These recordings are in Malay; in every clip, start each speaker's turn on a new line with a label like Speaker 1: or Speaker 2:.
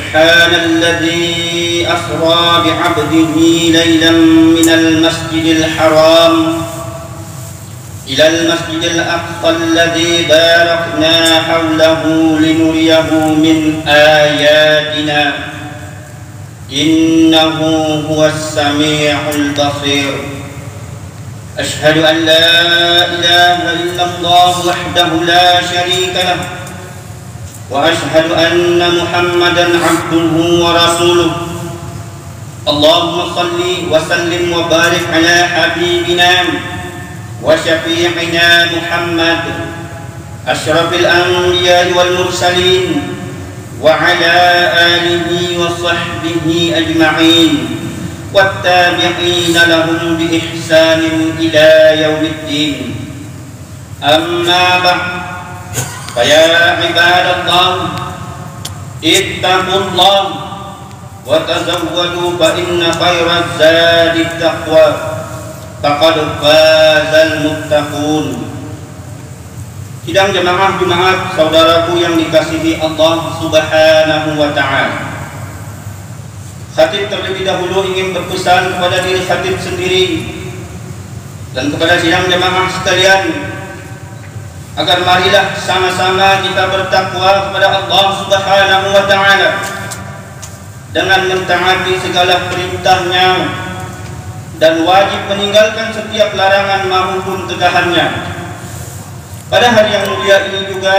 Speaker 1: سبحان الذي أسرى بعبده ليلا من المسجد الحرام إلى المسجد الأقصى الذي باركنا حوله لنريه من آياتنا إنه هو السميع البصير أشهد أن لا إله إلا الله وحده لا شريك له وأشهد أن محمدا عبده ورسوله اللهم صل وسلم وبارك على حبيبنا وشفيعنا محمد أشرف الأنبياء والمرسلين وعلى آله وصحبه أجمعين والتابعين لهم بإحسان إلى يوم الدين أما بعد فيا عباد الله اتقوا الله وتزودوا فإن خير الزاد التقوى فقد فاز المتقون. Sidang jemaah Jumat saudaraku yang dikasihi Allah Subhanahu wa Ta'ala. Khatib terlebih dahulu ingin berpesan kepada diri khatib sendiri dan kepada sidang jemaah sekalian agar marilah sama-sama kita bertakwa kepada Allah Subhanahu wa Ta'ala dengan mentaati segala perintahnya dan wajib meninggalkan setiap larangan maupun tegahannya. Pada hari yang mulia ini juga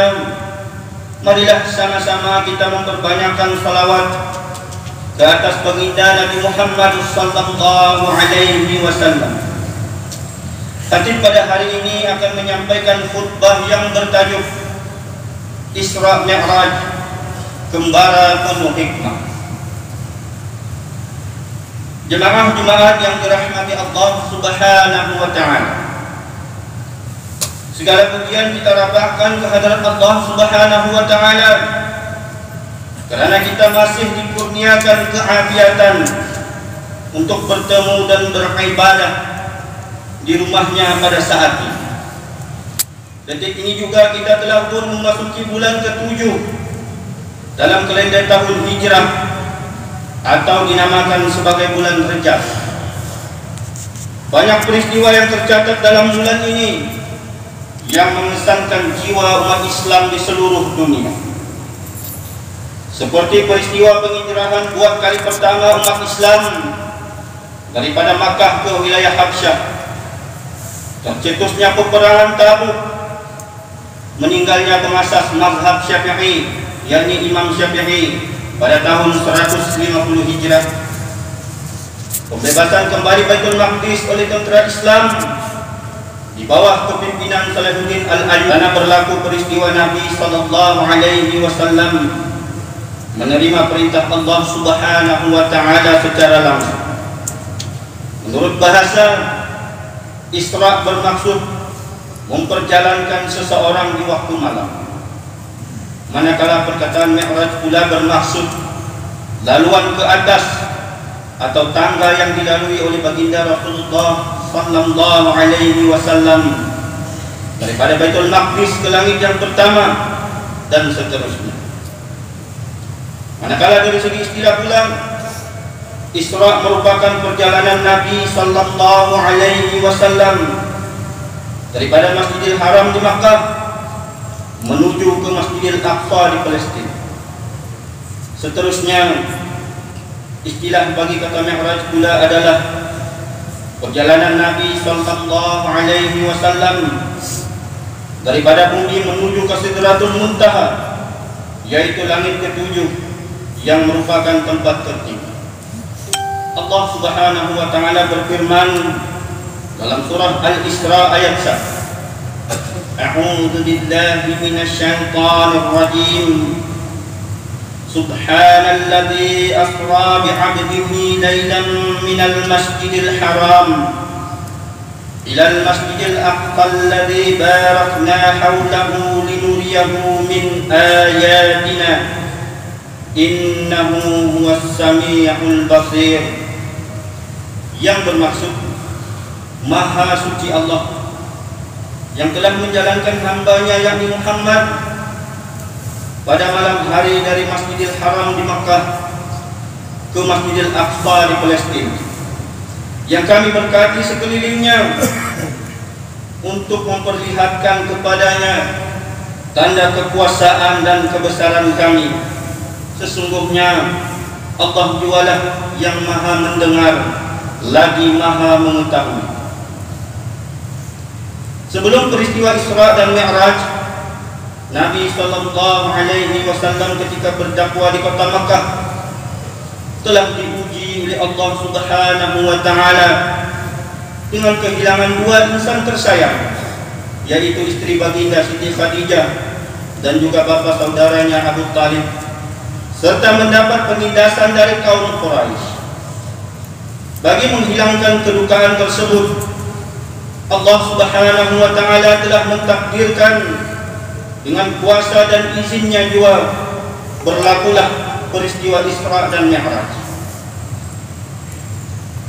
Speaker 1: marilah sama-sama kita memperbanyakkan salawat ke atas baginda Nabi Muhammad sallallahu alaihi wasallam. Khatib pada hari ini akan menyampaikan khutbah yang bertajuk Isra Mi'raj, Kembara Penuh Hikmah. Jemaah Jumat yang dirahmati Allah Subhanahu wa Ta'ala, segala pujian kita rapatkan kehadirat Allah Subhanahu wa Ta'ala karena kita masih dikurniakan keafiatan untuk bertemu dan beribadah di rumahnya pada saat ini. Detik ini juga kita telah pun memasuki bulan ke-7 dalam kalender tahun Hijrah atau dinamakan sebagai bulan Rejab. Banyak peristiwa yang tercatat dalam bulan ini yang mengesankan jiwa umat Islam di seluruh dunia. Seperti peristiwa penghijrahan buat kali pertama umat Islam daripada Makkah ke wilayah Habsyah, tercetusnya peperangan Tabuk, meninggalnya pengasas mazhab Syafi'i yakni Imam Syafi'i pada tahun 150 Hijrah, pembebasan kembali Baitul Maqdis oleh tentera Islam di bawah kepimpinan Salahuddin Al-Ayyubi, karena berlaku peristiwa Nabi sallallahu alaihi wasallam menerima perintah Allah Subhanahu wa Ta'ala secara langsung. Menurut bahasa, Isra bermaksud memperjalankan seseorang di waktu malam, manakala perkataan Mi'raj pula bermaksud laluan ke atas atau tangga yang dilalui oleh baginda Rasulullah sallallahu alaihi wasallam daripada Baitul Maqdis ke langit yang pertama dan seterusnya. Manakala dari segi istilah pula, Isra merupakan perjalanan Nabi sallallahu alaihi wasallam daripada Masjidil Haram di Makkah menuju ke Masjidil Aqsa di Palestina. Seterusnya, istilah bagi kata Mi'raj pula adalah perjalanan Nabi sallallahu alaihi wasallam daripada bumi menuju ke Sidratul Muntaha, yaitu langit ke-7 yang merupakan tempat tertinggi. Allah Subhanahu wa Ta'ala berfirman dalam surah Al-Isra ayat 1, A'udzu billahi minasyaitonir rajim. Subhanalladzi asra bi'abdihi lailan minal masjidil haram ilal masjidil aqsa alladzi barakna hawlahu linuriyahu min ayatina innahu huwas sami'ul basir. Yang bermaksud Maha suci Allah yang telah menjalankan hambanya yakni Muhammad pada malam hari dari Masjidil Haram di Makkah ke Masjidil Aqsa di Palestina, yang kami berkati sekelilingnya untuk memperlihatkan kepadanya tanda kekuasaan dan kebesaran kami. Sesungguhnya Allah jualah yang maha mendengar lagi maha mengetahui. Sebelum peristiwa Isra dan Mi'raj, Nabi SAW ketika berdakwah di kota Makkah telah diuji oleh Allah Subhanahu wa Ta'ala dengan kehilangan dua insan tersayang, yaitu istri baginda Siti Khadijah dan juga bapa saudaranya Abu Talib, serta mendapat penindasan dari kaum Quraisy. Bagi menghilangkan kedukaan tersebut, Allah Subhanahu wa Ta'ala telah mentakdirkan dengan kuasa dan izinnya juga berlakulah peristiwa Isra dan Mi'raj.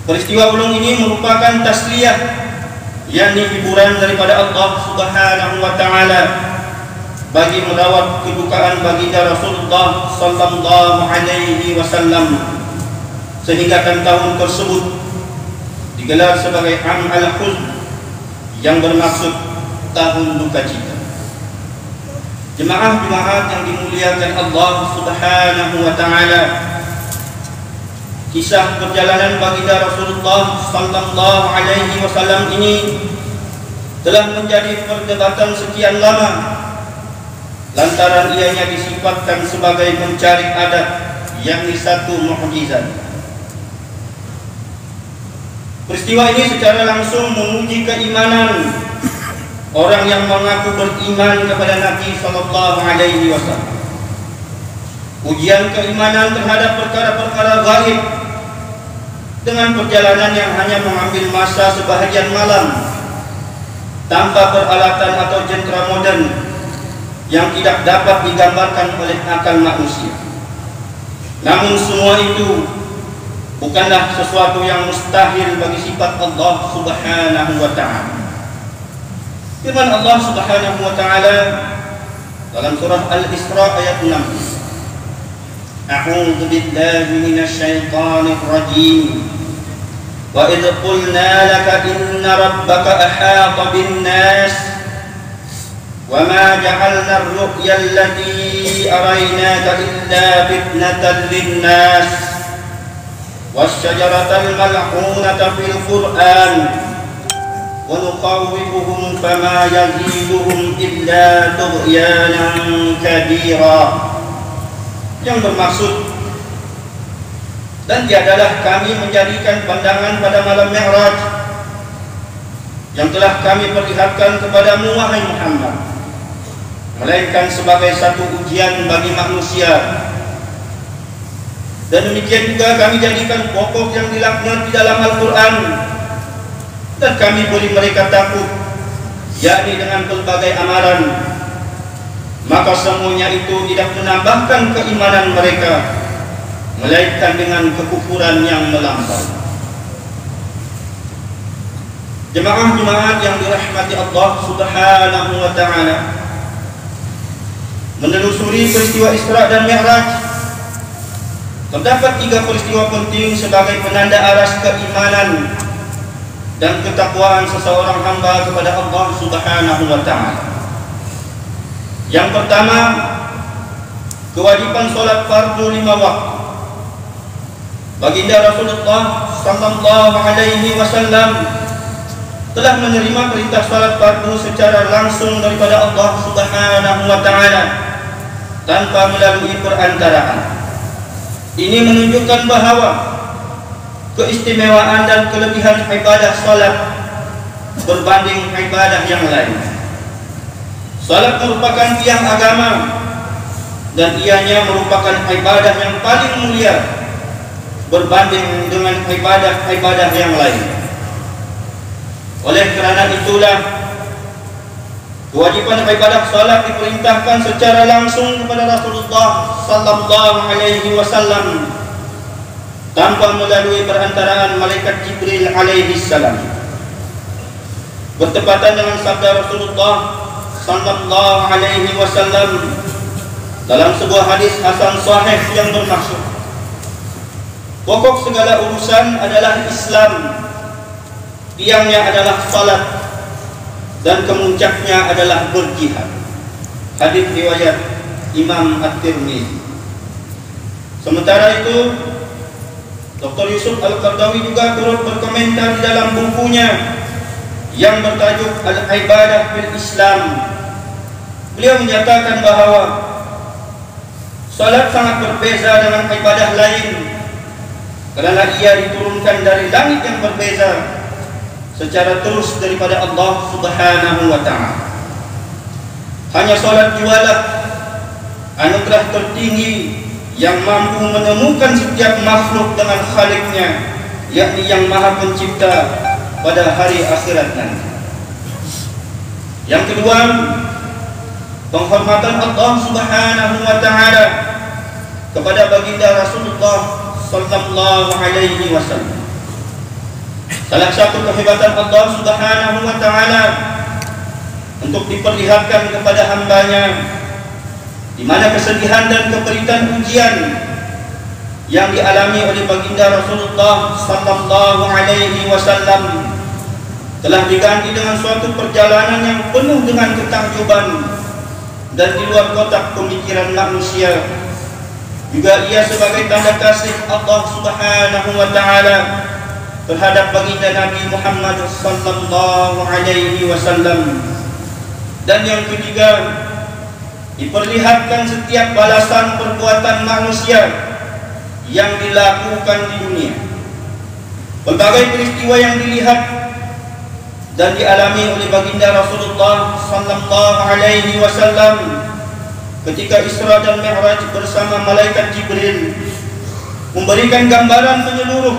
Speaker 1: Peristiwa ulung ini merupakan tasliyah, yakni hiburan daripada Allah Subhanahu wa Ta'ala bagi merawat kedukaan baginda Rasulullah sallallahu alaihi wasallam, sehingga tahun tersebut digelar sebagai Am al-Huzn, yang bermaksud tahun duka cita. Jemaah-jemaah yang dimuliakan Allah Subhanahu wa Ta'ala, kisah perjalanan baginda Rasulullah sallallahu alaihi wasallam ini telah menjadi perdebatan sekian lama lantaran ianya disifatkan sebagai mencari adat, yakni satu mukjizat. Peristiwa ini secara langsung menguji keimanan orang yang mengaku beriman kepada Nabi sallallahu alaihi wasallam. Ujian keimanan terhadap perkara-perkara gaib dengan perjalanan yang hanya mengambil masa sebahagian malam tanpa peralatan atau jentera modern yang tidak dapat digambarkan oleh akal manusia. Namun semua itu bukanlah sesuatu yang mustahil bagi sifat Allah Subhanahu wa Ta'ala. Firman Allah Subhanahu wa Ta'ala dalam surah Al-Isra ayat 6, A'udzu billahi minasy syaithanir rajim. Wa idh qulna laka inna rabbaka ahata bin-nas wa ma ja'alna ar-ru'ya allati araynaka illa fitnatan lin-nas wasyajaratal mal'unata fil Qur'an wa nuqawwibuhum fama yaziduhum illa tughyanan kabira, yang bermaksud, dan tiadalah kami menjadikan pandangan pada malam Mi'raj yang telah kami perlihatkan kepadamu wahai Muhammad melainkan sebagai satu ujian bagi manusia. Dan demikian juga kami jadikan pokok yang dilaknat di dalam Al-Quran, dan kami beri mereka takut, yakni dengan pelbagai amaran. Maka semuanya itu tidak menambahkan keimanan mereka, melainkan dengan kekufuran yang melampaui. Jemaah-jemaah yang dirahmati Allah Subhanahu wa Ta'ala, menelusuri peristiwa Isra dan Mi'raj, terdapat 3 peristiwa penting sebagai penanda aras keimanan dan ketakwaan seseorang hamba kepada Allah Subhanahu wa Ta'ala. Yang pertama, kewajiban solat fardu 5 waktu. Baginda Rasulullah sallallahu alaihi wasallam telah menerima perintah salat fardu secara langsung daripada Allah Subhanahu wa Ta'ala tanpa melalui perantaraan. Ini menunjukkan bahawa keistimewaan dan kelebihan ibadah salat berbanding ibadah yang lain. Salat merupakan tiang agama dan ianya merupakan ibadah yang paling mulia berbanding dengan ibadah-ibadah yang lain. Oleh kerana itulah kewajiban ibadah salat diperintahkan secara langsung kepada Rasulullah sallallahu alaihi wasallam tanpa melalui perantaraan malaikat Jibril alaihi salam. Bertepatan dengan sabda Rasulullah sallallahu alaihi wasallam dalam sebuah hadis hasan sahih yang bermaksud, pokok segala urusan adalah Islam, tiangnya adalah salat, dan kemuncaknya adalah berjihad. Hadis riwayat Imam At-Tirmidzi. Sementara itu, Dr. Yusuf Al-Qardawi juga turut berkomentar di dalam bukunya yang bertajuk Al-Ibadah bil Islam. Beliau menyatakan bahawa salat sangat berbeza dengan ibadah lain kerana ia diturunkan dari langit yang berbeza secara terus daripada Allah Subhanahu wa ta'ala. Hanya salat jualah anugerah tertinggi yang mampu menemukan setiap makhluk dengan Khaliknya, yakni yang Maha Pencipta pada hari akhirat nanti. Yang kedua, penghormatan Allah Subhanahu wa ta'ala kepada baginda Rasulullah sallallahu alaihi wasallam. Salah satu kehebatan Allah Subhanahu wa ta'ala untuk diperlihatkan kepada hambanya di mana kesedihan dan keperitan ujian yang dialami oleh baginda Rasulullah sallallahu alaihi wasallam telah diganti dengan suatu perjalanan yang penuh dengan ketakjuban dan di luar kotak pemikiran manusia. Juga ia sebagai tanda kasih Allah Subhanahu wa ta'ala terhadap baginda Nabi Muhammad sallallahu alaihi wasallam. Dan yang ketiga, diperlihatkan setiap balasan perbuatan manusia yang dilakukan di dunia. Berbagai peristiwa yang dilihat dan dialami oleh baginda Rasulullah sallallahu alaihi wasallam ketika Isra dan Mi'raj bersama malaikat Jibril memberikan gambaran menyeluruh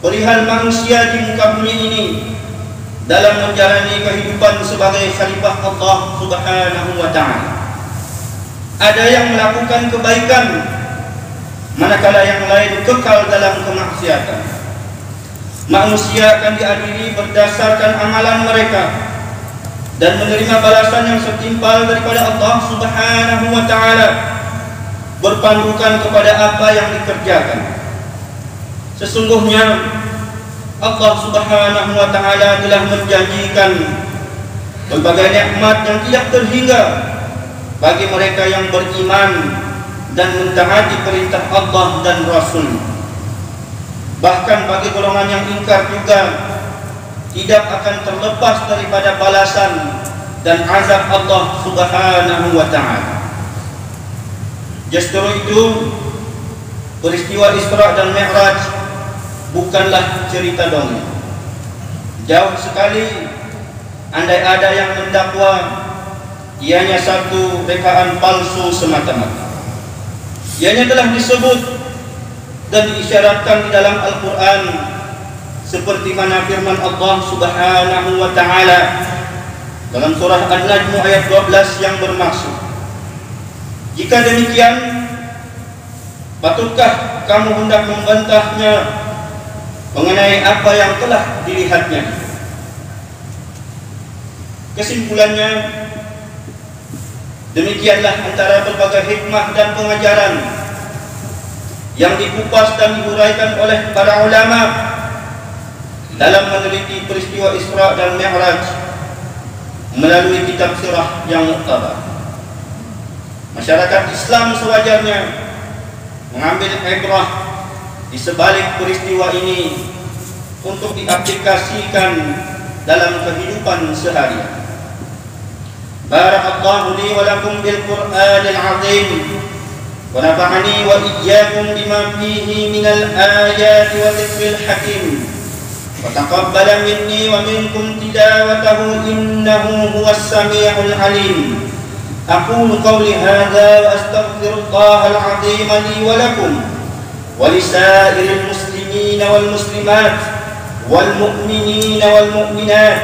Speaker 1: perihal manusia di muka bumi ini dalam menjalani kehidupan sebagai khalifah Allah Subhanahu wa ta'ala. Ada yang melakukan kebaikan, manakala yang lain kekal dalam kemaksiatan. Manusia akan diadili berdasarkan amalan mereka dan menerima balasan yang setimpal daripada Allah Subhanahu wa ta'ala berpandukan kepada apa yang dikerjakan. Sesungguhnya Allah Subhanahu wa ta'ala telah menjanjikan berbagai nikmat yang tidak terhingga bagi mereka yang beriman dan mentaati perintah Allah dan Rasul. Bahkan bagi golongan yang ingkar juga tidak akan terlepas daripada balasan dan azab Allah Subhanahu wa ta'ala. Justru itu, peristiwa Isra dan Mi'raj bukanlah cerita dongeng. Jauh sekali andai ada yang mendakwa ianya satu rekaan palsu semata-mata. Ianya telah disebut dan diisyaratkan di dalam Al-Quran seperti mana firman Allah Subhanahu wa ta'ala dalam surah An-Najm ayat 12 yang bermaksud, jika demikian, patutkah kamu hendak membantahnya mengenai apa yang telah dilihatnya? Kesimpulannya, demikianlah antara berbagai hikmah dan pengajaran yang dikupas dan diuraikan oleh para ulama dalam meneliti peristiwa Isra dan Mi'raj melalui kitab sirah yang muktabar. Masyarakat Islam sewajarnya mengambil ibrah di sebalik peristiwa ini untuk diaplikasikan dalam kehidupan sehari-hari. Barakallahu li wa lakum bil Qur'anil 'azim wa nafa'ani wa iyyakum bima fihi minal ayati wa dzikril hakim wa taqabbala minni wa minkum tilawatahu innahu huwas sami'ul 'alim. Aqulu qawli hadza wa astaghfirullahal 'azim li wa lakum ولسائر المسلمين والمسلمات والمؤمنين والمؤمنات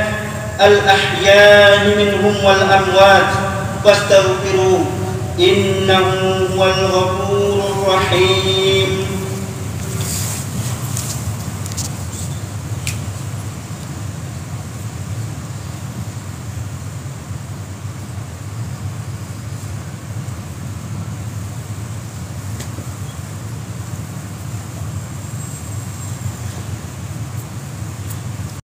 Speaker 1: الأحياء منهم والأموات فاستغفروه إنه هو الغفور الرحيم.